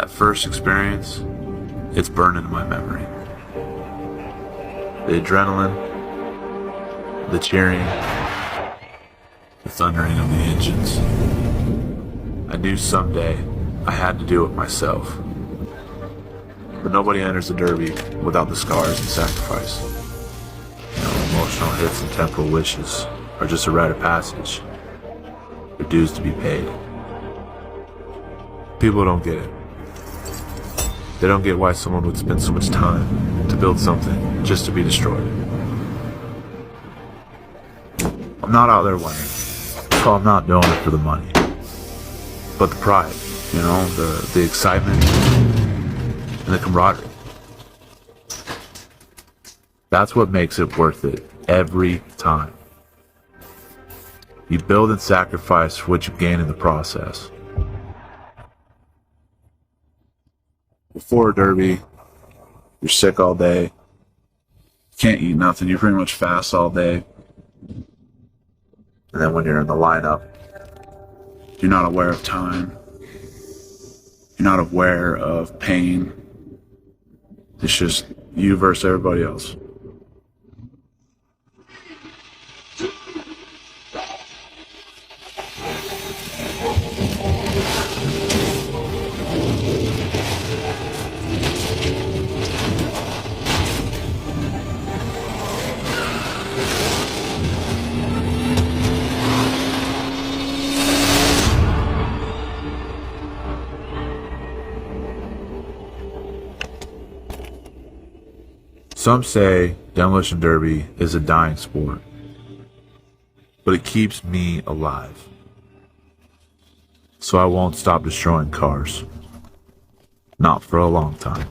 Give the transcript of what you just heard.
That first experience, it's burned into my memory. The adrenaline, the cheering, the thundering of the engines. I knew someday I had to do it myself. But nobody enters the Derby without the scars and sacrifice. Emotional hits and temporal wishes are just a rite of passage. They're dues to be paid. People don't get it. They don't get why someone would spend so much time to build something just to be destroyed. I'm not out there winning, so I'm not doing it for the money. But the pride, the excitement, and the camaraderie. That's what makes it worth it every time. You build and sacrifice for what you gain in the process. Before a derby, you're sick all day, can't eat nothing, you're pretty much fast all day. And then when you're in the lineup, you're not aware of time, you're not aware of pain. It's just you versus everybody else. Some say demolition derby is a dying sport, but it keeps me alive. So I won't stop destroying cars. Not for a long time.